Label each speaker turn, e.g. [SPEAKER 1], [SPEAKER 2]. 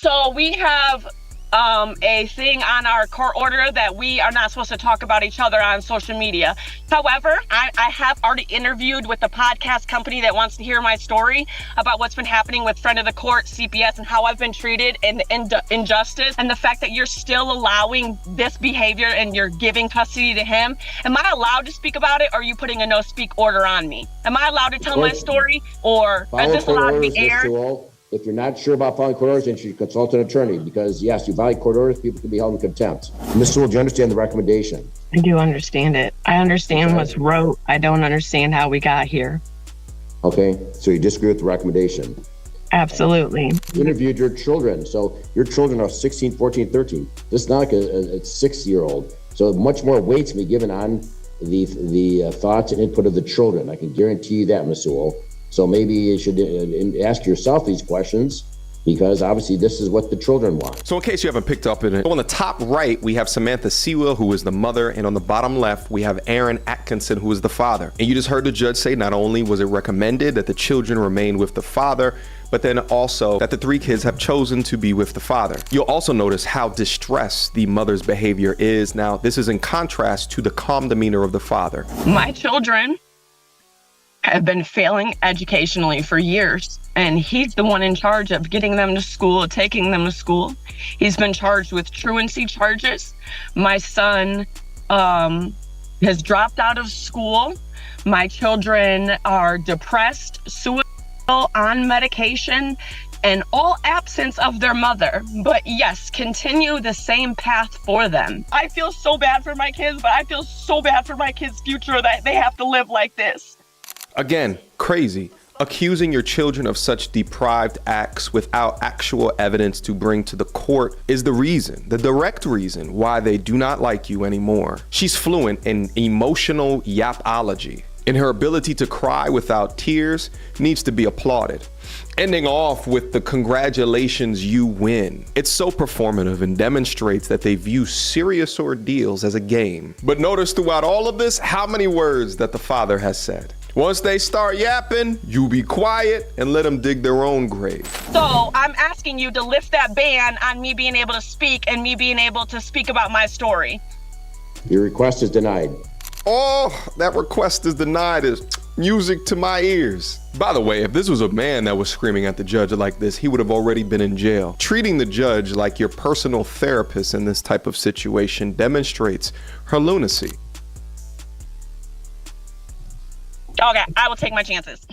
[SPEAKER 1] So we have a thing on our court order that we are not supposed to talk about each other on social media. However, I have already interviewed with the podcast company that wants to hear my story about what's been happening with friend of the court, CPS, and how I've been treated and the injustice and the fact that you're still allowing this behavior and you're giving custody to him. Am I allowed to speak about it, or are you putting a no speak order on me? Am I allowed to tell my story, or is this allowed to be aired?
[SPEAKER 2] If you're not sure about following court orders, then you should consult an attorney, because yes, you violate court orders, people can be held in contempt. Ms. Sewell, do you understand the recommendation?
[SPEAKER 1] I do understand it. I understand what's wrote. I don't understand how we got here.
[SPEAKER 2] Okay, so you disagree with the recommendation?
[SPEAKER 1] Absolutely.
[SPEAKER 2] You interviewed your children. So your children are 16, 14, 13. This is not like a 6-year-old. So much more weight to be given on the thoughts and input of the children. I can guarantee you that, Ms. Sewell. So maybe you should ask yourself these questions, because obviously this is what the children want.
[SPEAKER 3] So in case you haven't picked up on it, on the top right, we have Samantha Sewell, who is the mother, and on the bottom left, we have Aaron Atkinson, who is the father. And you just heard the judge say not only was it recommended that the children remain with the father, but then also that the 3 kids have chosen to be with the father. You'll also notice how distressed the mother's behavior is. Now, this is in contrast to the calm demeanor of the father.
[SPEAKER 1] My children have been failing educationally for years, and he's the one in charge of getting them to school, taking them to school. He's been charged with truancy charges. My son has dropped out of school. My children are depressed, suicidal, on medication, and all absence of their mother. But yes, continue the same path for them. I feel so bad for my kids, but I feel so bad for my kids' future that they have to live like this.
[SPEAKER 3] Again, crazy. Accusing your children of such deprived acts without actual evidence to bring to the court is the reason, the direct reason, why they do not like you anymore. She's fluent in emotional yapology, and her ability to cry without tears needs to be applauded. Ending off with the congratulations, you win. It's so performative and demonstrates that they view serious ordeals as a game. But notice throughout all of this, how many words that the father has said. Once they start yapping, you be quiet and let them dig their own grave.
[SPEAKER 1] So I'm asking you to lift that ban on me being able to speak and me being able to speak about my story.
[SPEAKER 2] Your request is denied.
[SPEAKER 3] Oh, that request is denied is music to my ears. By the way, if this was a man that was screaming at the judge like this, he would have already been in jail. Treating the judge like your personal therapist in this type of situation demonstrates her lunacy.
[SPEAKER 1] Okay, I will take my chances.